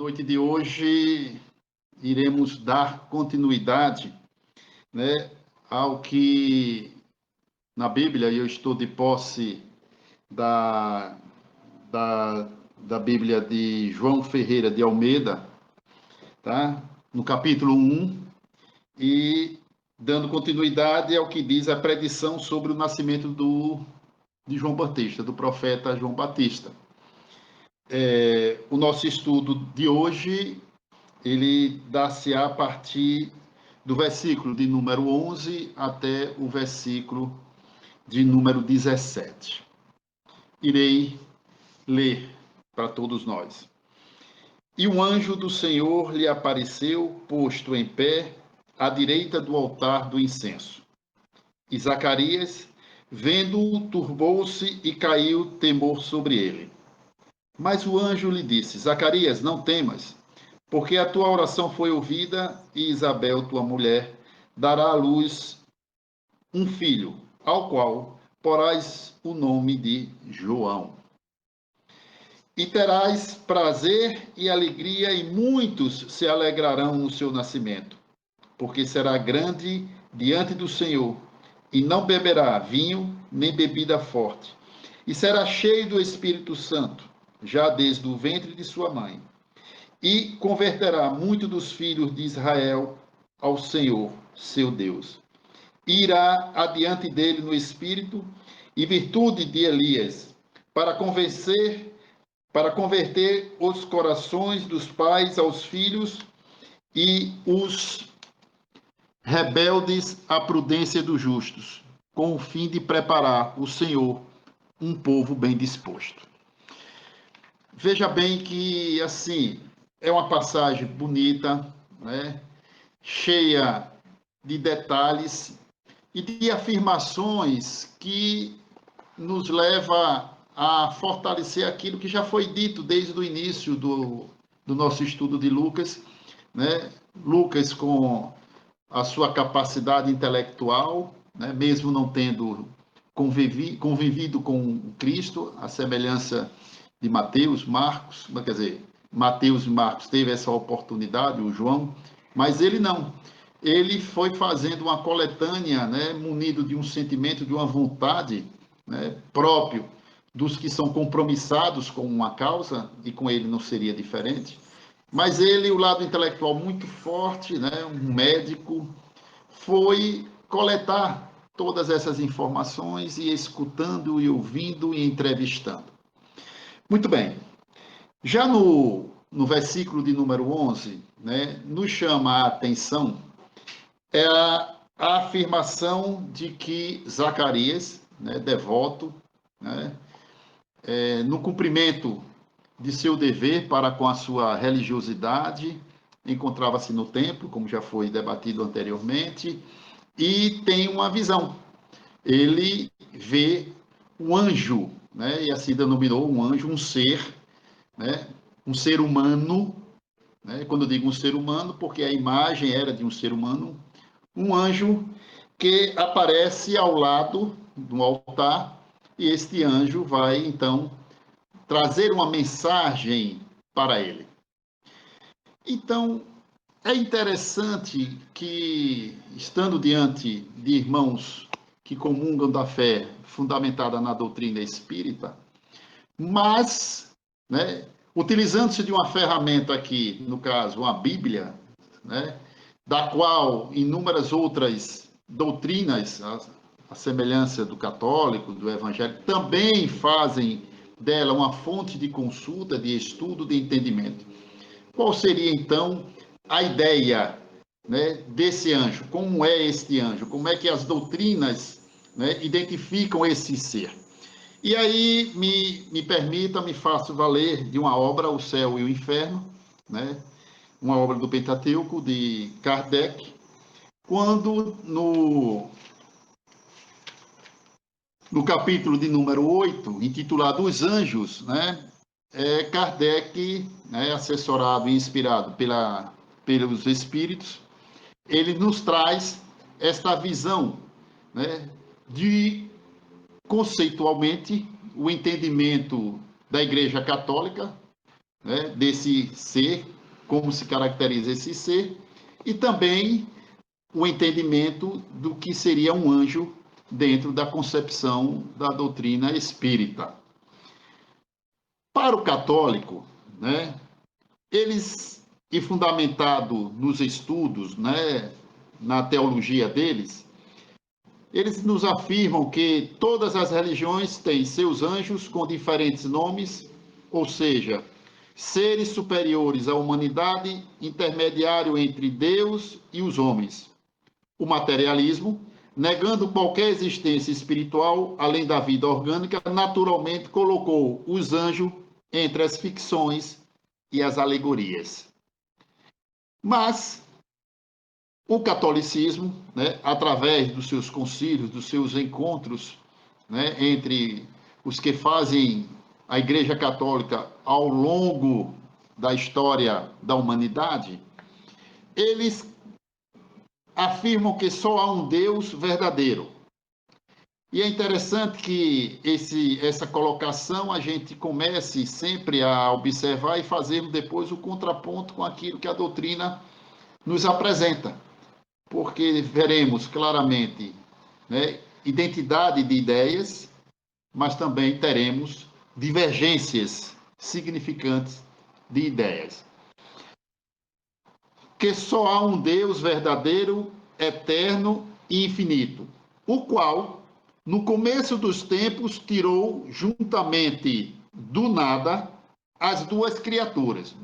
noite de hoje iremos dar continuidade, ao que na Bíblia, e eu estou de posse da, da Bíblia de João Ferreira de Almeida, tá? No capítulo 1, e dando continuidade ao que diz a predição sobre o nascimento de João Batista, do profeta João Batista. O nosso estudo de hoje, ele dá-se a partir do versículo de número 11 até o versículo de número 17. Irei ler para todos nós. E um anjo do Senhor lhe apareceu, posto em pé, à direita do altar do incenso. E Zacarias, vendo-o, turbou-se e caiu temor sobre ele. Mas o anjo lhe disse: Zacarias, não temas, porque a tua oração foi ouvida, e Isabel, tua mulher, dará à luz um filho, ao qual porás o nome de João. E terás prazer e alegria, e muitos se alegrarão no seu nascimento, porque será grande diante do Senhor, e não beberá vinho nem bebida forte, e será cheio do Espírito Santo, já desde o ventre de sua mãe, e converterá muito dos filhos de Israel ao Senhor, seu Deus. E irá adiante dele no espírito e virtude de Elias, para converter os corações dos pais aos filhos e os rebeldes à prudência dos justos, com o fim de preparar o Senhor um povo bem disposto. Veja bem que, assim, é uma passagem bonita, cheia de detalhes e de afirmações que nos leva a fortalecer aquilo que já foi dito desde o início do nosso estudo de Lucas, Lucas, com a sua capacidade intelectual, mesmo não tendo convivido com Cristo, a semelhança de Mateus, Marcos, quer dizer, Mateus e Marcos teve essa oportunidade, o João, mas ele não. Ele foi fazendo uma coletânea, munido de um sentimento, de uma vontade, próprio dos que são compromissados com uma causa, e com ele não seria diferente. Mas ele, o lado intelectual muito forte, um médico, foi coletar todas essas informações e escutando e ouvindo e entrevistando. Muito bem. Já no versículo de número 11, nos chama a atenção a afirmação de que Zacarias, devoto, no cumprimento de seu dever para com a sua religiosidade, encontrava-se no templo, como já foi debatido anteriormente, e tem uma visão. Ele vê um anjo, e assim denominou um anjo, um ser, um ser humano, quando eu digo um ser humano, porque a imagem era de um ser humano, um anjo que aparece ao lado do altar, e este anjo vai, então, trazer uma mensagem para ele. Então, é interessante que, estando diante de irmãos que comungam da fé fundamentada na doutrina espírita, mas, utilizando-se de uma ferramenta aqui, no caso, uma Bíblia, da qual inúmeras outras doutrinas, a semelhança do católico, do evangélico, também fazem dela uma fonte de consulta, de estudo, de entendimento. Qual seria, então, a ideia, desse anjo? Como é este anjo? Como é que as doutrinas, identificam esse ser? E aí, me permita, me faço valer de uma obra, O Céu e o Inferno, uma obra do Pentateuco, de Kardec, quando no capítulo de número 8, intitulado Os Anjos, Kardec, assessorado e inspirado pelos Espíritos, ele nos traz esta visão, de, conceitualmente, o entendimento da Igreja Católica, desse ser, como se caracteriza esse ser, e também o entendimento do que seria um anjo dentro da concepção da doutrina espírita. Para o católico, né, eles, e fundamentado nos estudos, né, na teologia deles, eles nos afirmam que todas as religiões têm seus anjos com diferentes nomes, ou seja, seres superiores à humanidade, intermediário entre Deus e os homens. O materialismo, negando qualquer existência espiritual além da vida orgânica, naturalmente colocou os anjos entre as ficções e as alegorias. Mas o catolicismo, né, através dos seus concílios, dos seus encontros, né, entre os que fazem a Igreja Católica ao longo da história da humanidade, eles afirmam que só há um Deus verdadeiro. E é interessante que essa colocação a gente comece sempre a observar e fazermos depois o contraponto com aquilo que a doutrina nos apresenta, porque veremos claramente, né, identidade de ideias, mas também teremos divergências significantes de ideias. Que só há um Deus verdadeiro, eterno e infinito, o qual, no começo dos tempos, tirou juntamente do nada as duas criaturas,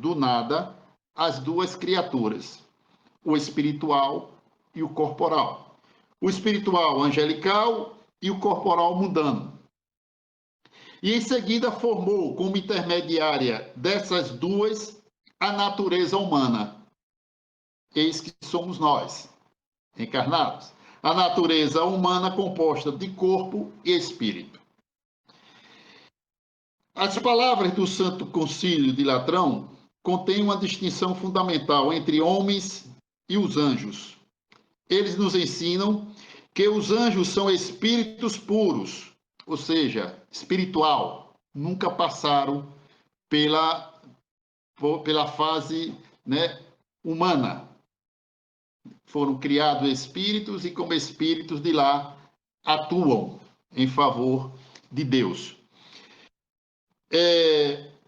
o espiritual e o corporal. O espiritual angelical e o corporal mundano. E em seguida formou como intermediária dessas duas a natureza humana. Eis que somos nós, encarnados. A natureza humana composta de corpo e espírito. As palavras do Santo Concílio de Latrão contêm uma distinção fundamental entre homens e os anjos. Eles nos ensinam que os anjos são espíritos puros, ou seja, espiritual, nunca passaram pela fase, né, humana. Foram criados espíritos e, como espíritos de lá, atuam em favor de Deus.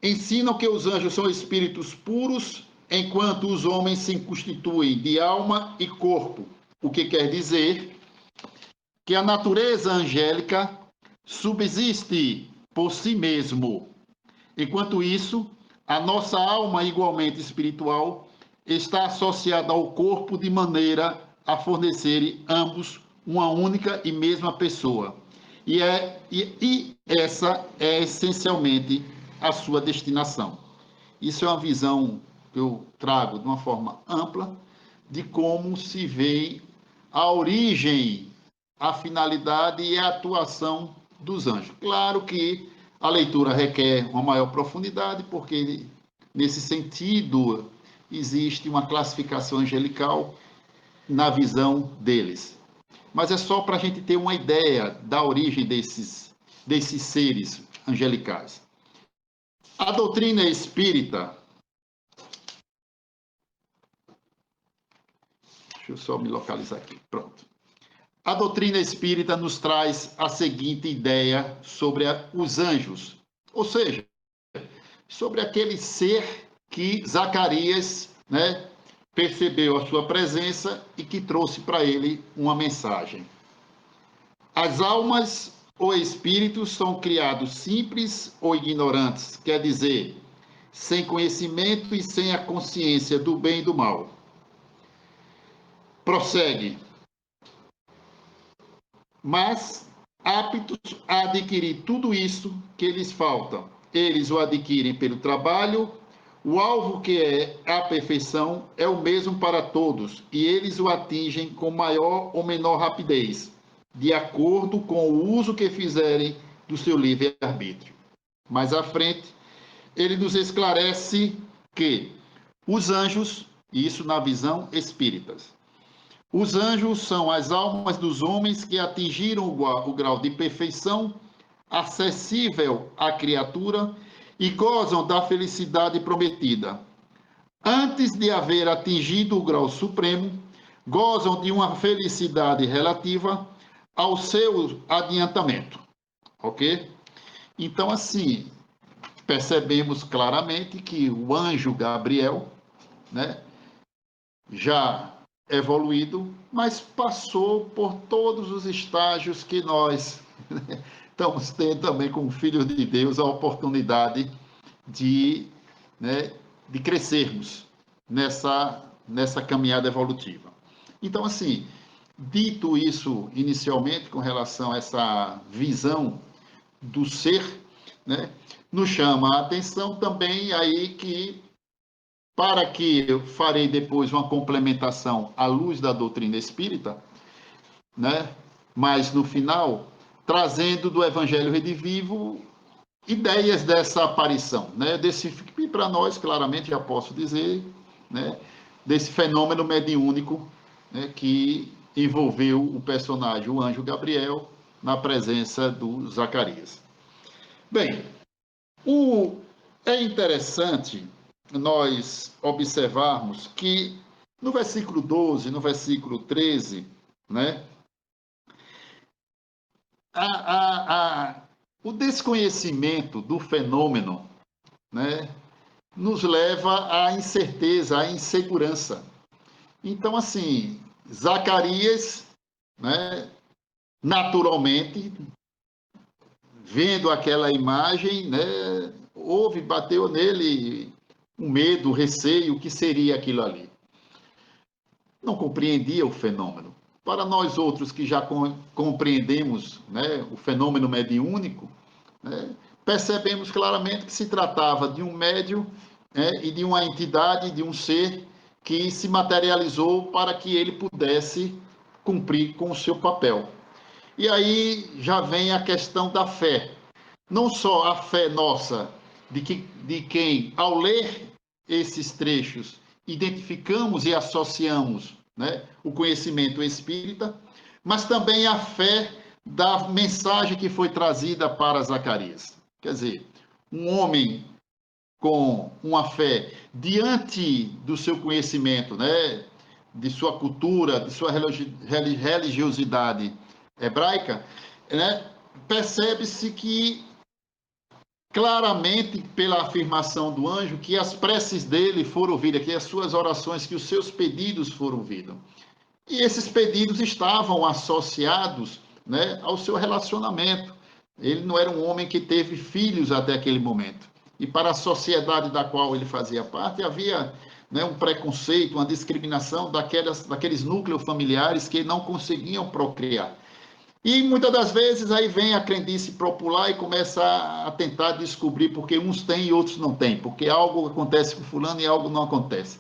Ensinam que os anjos são espíritos puros, enquanto os homens se constituem de alma e corpo, o que quer dizer que a natureza angélica subsiste por si mesmo. Enquanto isso, a nossa alma igualmente espiritual está associada ao corpo de maneira a fornecerem ambos uma única e mesma pessoa. E essa é essencialmente a sua destinação. Isso é uma visão que eu trago de uma forma ampla de como se vê a origem, a finalidade e a atuação dos anjos. Claro que a leitura requer uma maior profundidade, porque nesse sentido existe uma classificação angelical na visão deles. Mas é só para a gente ter uma ideia da origem desses seres angelicais. A doutrina espírita, deixa eu só me localizar aqui, pronto. A doutrina espírita nos traz a seguinte ideia sobre os anjos, ou seja, sobre aquele ser que Zacarias, né, percebeu a sua presença e que trouxe para ele uma mensagem. As almas ou espíritos são criados simples ou ignorantes, quer dizer, sem conhecimento e sem a consciência do bem e do mal. Prossegue. Mas aptos a adquirir tudo isso que lhes falta. Eles o adquirem pelo trabalho. O alvo, que é a perfeição, é o mesmo para todos, e eles o atingem com maior ou menor rapidez, de acordo com o uso que fizerem do seu livre-arbítrio. Mais à frente, ele nos esclarece que os anjos, isso na visão espírita, os anjos são as almas dos homens que atingiram o grau de perfeição acessível à criatura e gozam da felicidade prometida. antes de haver atingido o grau supremo, gozam de uma felicidade relativa ao seu adiantamento, ok? Então, assim, percebemos claramente que o anjo Gabriel, né, já evoluído, mas passou por todos os estágios que nós estamos tendo também como filhos de Deus a oportunidade de, né, de crescermos nessa caminhada evolutiva. Então, assim, dito isso inicialmente com relação a essa visão do ser, né, nos chama a atenção também aí que, para que eu farei depois uma complementação à luz da doutrina espírita, né, mas no final, trazendo do Evangelho Redivivo ideias dessa aparição, né, desse, e para nós, claramente, já posso dizer, né, desse fenômeno mediúnico, né, que envolveu o personagem, o anjo Gabriel, na presença do Zacarias. Bem, é interessante nós observarmos que no versículo 12, no versículo 13, né, o desconhecimento do fenômeno, né, nos leva à incerteza, à insegurança. Então, assim, Zacarias, né, naturalmente, vendo aquela imagem, né, bateu nele um medo, um receio, o que seria aquilo ali. Não compreendia o fenômeno. Para nós outros que já compreendemos, né, o fenômeno mediúnico, né, percebemos claramente que se tratava de um médium, né, e de uma entidade, de um ser que se materializou para que ele pudesse cumprir com o seu papel. E aí já vem a questão da fé. Não só a fé nossa, de quem, ao ler esses trechos, identificamos e associamos, né, o conhecimento espírita, mas também a fé da mensagem que foi trazida para Zacarias. Quer dizer, um homem com uma fé diante do seu conhecimento, né, de sua cultura, de sua religiosidade hebraica, né, percebe-se que claramente pela afirmação do anjo que as preces dele foram ouvidas, que as suas orações, que os seus pedidos foram ouvidos. E esses pedidos estavam associados, né, ao seu relacionamento. Ele não era um homem que teve filhos até aquele momento. E para a sociedade da qual ele fazia parte, havia, né, um preconceito, uma discriminação daqueles núcleos familiares que não conseguiam procriar. E muitas das vezes aí vem a crendice popular e começa a tentar descobrir porque uns têm e outros não têm, porque algo acontece com fulano e algo não acontece.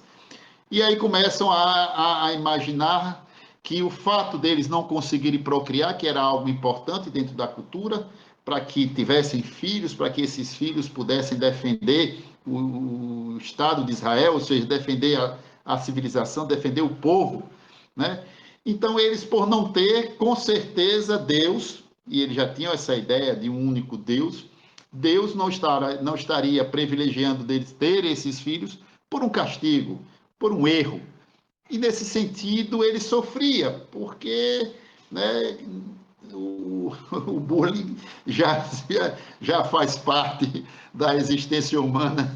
E aí começam a imaginar que o fato deles não conseguirem procriar, que era algo importante dentro da cultura, para que tivessem filhos, para que esses filhos pudessem defender o Estado de Israel, ou seja, defender a civilização, defender o povo, né? Então, eles, por não ter, com certeza, Deus, e eles já tinham essa ideia de um único Deus, Deus não estaria privilegiando deles ter esses filhos por um castigo, por um erro. E, nesse sentido, ele sofria, porque, né, o bullying já faz parte da existência humana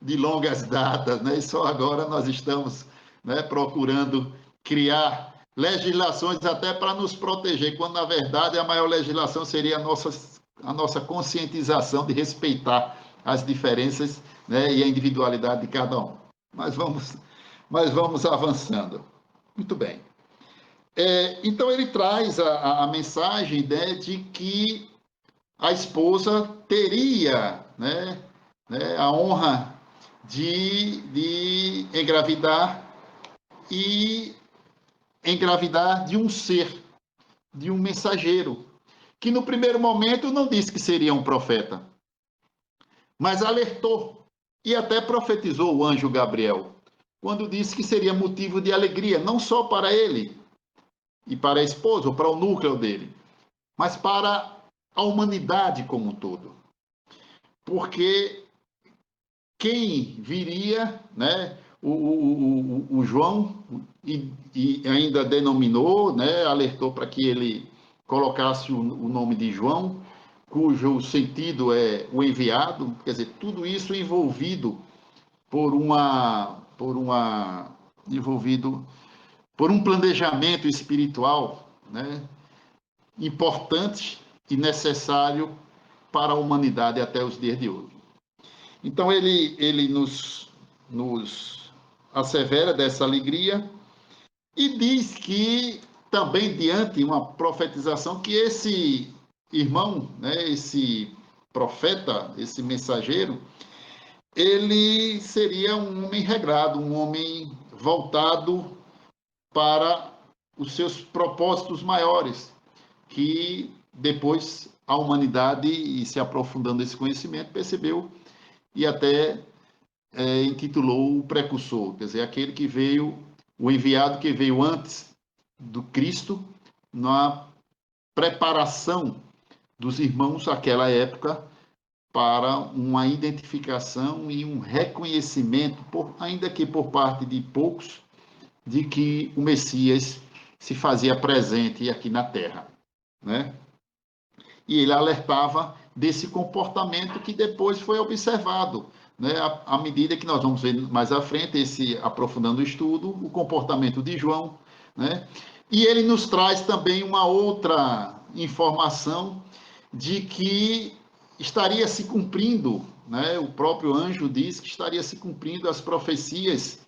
de longas datas, né? E só agora nós estamos, né, procurando criar legislações até para nos proteger, quando na verdade a maior legislação seria a nossa conscientização de respeitar as diferenças, né, e a individualidade de cada um. Mas vamos avançando. Muito bem. Então ele traz a mensagem, né, de que a esposa teria, né, a honra de engravidar e engravidar de um ser, de um mensageiro, que no primeiro momento não disse que seria um profeta, mas alertou e até profetizou o anjo Gabriel, quando disse que seria motivo de alegria, não só para ele e para a esposa, ou para o núcleo dele, mas para a humanidade como um todo. Porque quem viria, né, o João e ainda denominou, né, alertou para que ele colocasse o nome de João, cujo sentido é o enviado, quer dizer, tudo isso envolvido envolvido por um planejamento espiritual, né, importante e necessário para a humanidade até os dias de hoje. Então ele nos assevera dessa alegria e diz que também diante de uma profetização que esse irmão, né, esse profeta, esse mensageiro, ele seria um homem regrado, um homem voltado para os seus propósitos maiores, que depois a humanidade, e se aprofundando esse conhecimento, percebeu e até intitulou o precursor, quer dizer, aquele que veio, o enviado que veio antes do Cristo, na preparação dos irmãos naquela época para uma identificação e um reconhecimento, ainda que por parte de poucos, de que o Messias se fazia presente aqui na Terra, né? E ele alertava desse comportamento que depois foi observado, né? À medida que nós vamos ver mais à frente, esse aprofundando o estudo, o comportamento de João, né? E ele nos traz também uma outra informação de que estaria se cumprindo, né? O próprio anjo diz que estaria se cumprindo as profecias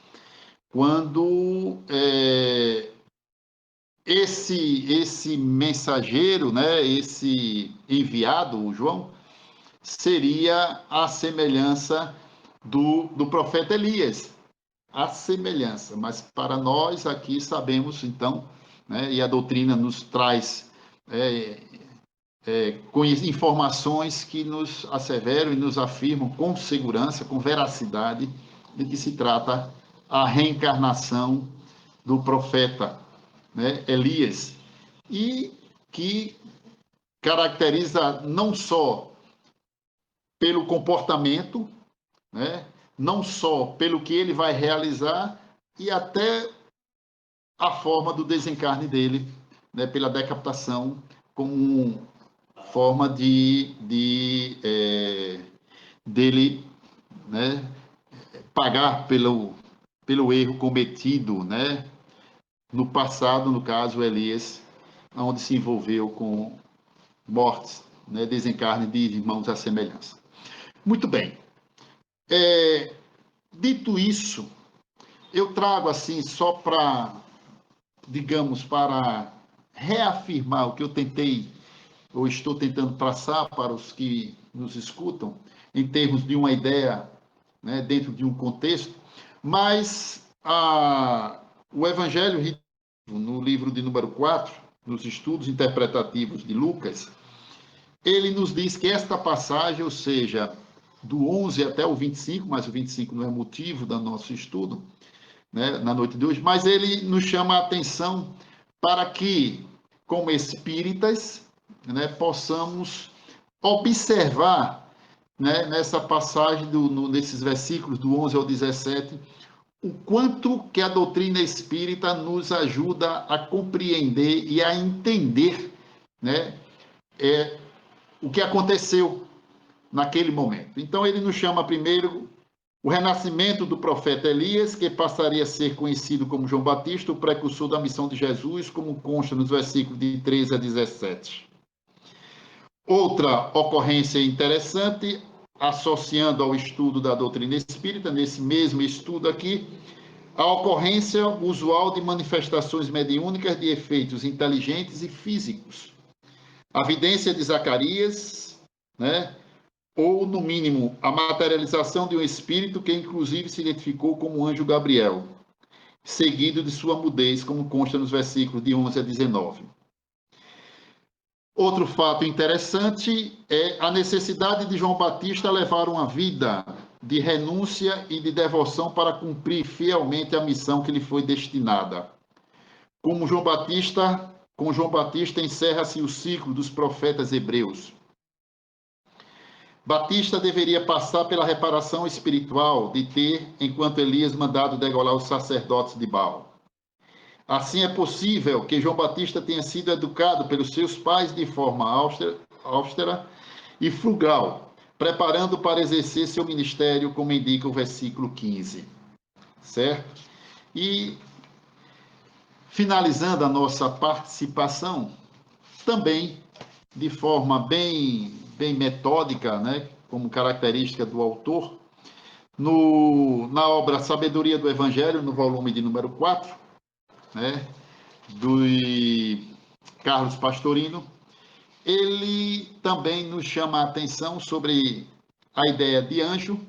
quando esse mensageiro, né, esse enviado, o João, seria a semelhança do profeta Elias. A semelhança, mas para nós aqui sabemos, então, né, e a doutrina nos traz com informações que nos asseveram e nos afirmam com segurança, com veracidade, de que se trata a reencarnação do profeta, né, Elias, e que caracteriza não só pelo comportamento, né, não só pelo que ele vai realizar, e até a forma do desencarne dele, né, pela decapitação, como forma dele, né, pagar pelo erro cometido, né, no passado, no caso, Elias, onde se envolveu com mortes, né, desencarne de irmãos à semelhança. Muito bem. Dito isso, eu trago assim, só para, digamos, para reafirmar o que eu tentei, ou estou tentando passar para os que nos escutam, em termos de uma ideia, né, dentro de um contexto, mas o Evangelho, no livro de número 4, nos estudos interpretativos de Lucas, ele nos diz que esta passagem, ou seja, do 11 até o 25, mas o 25 não é motivo do nosso estudo, né, na noite de hoje, mas ele nos chama a atenção para que, como espíritas, né, possamos observar, né, nessa passagem, nesses versículos do 11 ao 17, o quanto que a doutrina espírita nos ajuda a compreender e a entender, né, o que aconteceu naquele momento. Então, ele nos chama primeiro o renascimento do profeta Elias, que passaria a ser conhecido como João Batista, o precursor da missão de Jesus, como consta nos versículos de 13 a 17. Outra ocorrência interessante, associando ao estudo da doutrina espírita, nesse mesmo estudo aqui, a ocorrência usual de manifestações mediúnicas de efeitos inteligentes e físicos. A vidência de Zacarias, né? Ou, no mínimo, a materialização de um espírito que, inclusive, se identificou como anjo Gabriel, seguido de sua mudez, como consta nos versículos de 11 a 19. Outro fato interessante é a necessidade de João Batista levar uma vida de renúncia e de devoção para cumprir fielmente a missão que lhe foi destinada. Com João Batista encerra-se o ciclo dos profetas hebreus. Batista deveria passar pela reparação espiritual de ter, enquanto Elias, mandado degolar os sacerdotes de Baal. Assim é possível que João Batista tenha sido educado pelos seus pais de forma austera e frugal, preparando para exercer seu ministério, como indica o versículo 15. Certo? E, finalizando a nossa participação, também de forma bem metódica, né, como característica do autor, na obra Sabedoria do Evangelho, no volume de número 4, né, do Carlos Pastorino, ele também nos chama a atenção sobre a ideia de anjo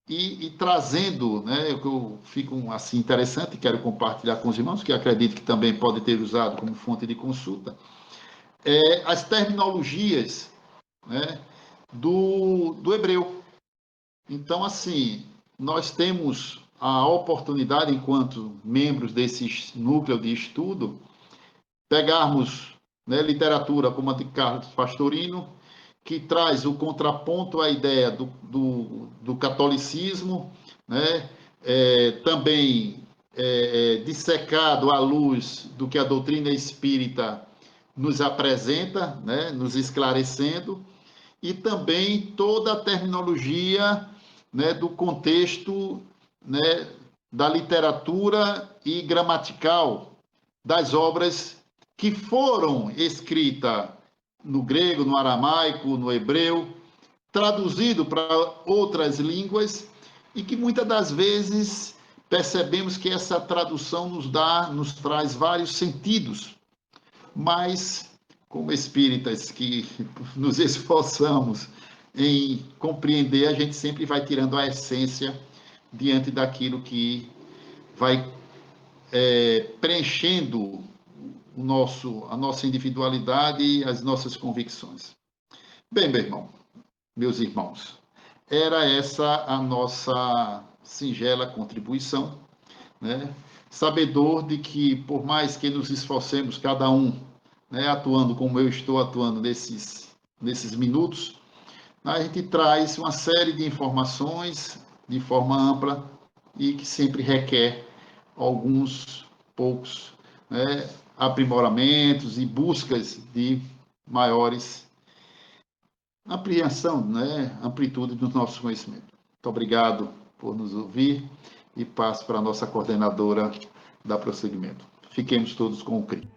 e trazendo, né, o que eu fico assim interessante, quero compartilhar com os irmãos, que acredito que também pode ter usado como fonte de consulta, as terminologias, né, do hebreu. Então, assim, nós temos a oportunidade, enquanto membros desse núcleo de estudo, pegarmos, né, literatura como a de Carlos Pastorino, que traz o contraponto à ideia do catolicismo, né, também dissecado à luz do que a doutrina espírita nos apresenta, né, nos esclarecendo, e também toda a terminologia, né, do contexto, né, da literatura e gramatical das obras que foram escritas no grego, no aramaico, no hebreu, traduzido para outras línguas e que muitas das vezes percebemos que essa tradução nos traz vários sentidos, mas como espíritas que nos esforçamos em compreender, a gente sempre vai tirando a essência diante daquilo que vai preenchendo a nossa individualidade e as nossas convicções. Bem, meus irmãos, era essa a nossa singela contribuição, né? Sabedor de que, por mais que nos esforcemos, cada um, né, atuando como eu estou atuando nesses minutos, a gente traz uma série de informações de forma ampla e que sempre requer alguns poucos, né, aprimoramentos e buscas de maiores ampliação, né, amplitude dos nossos conhecimentos. Muito obrigado por nos ouvir e passo para a nossa coordenadora da prosseguimento. Fiquemos todos com o Cristo.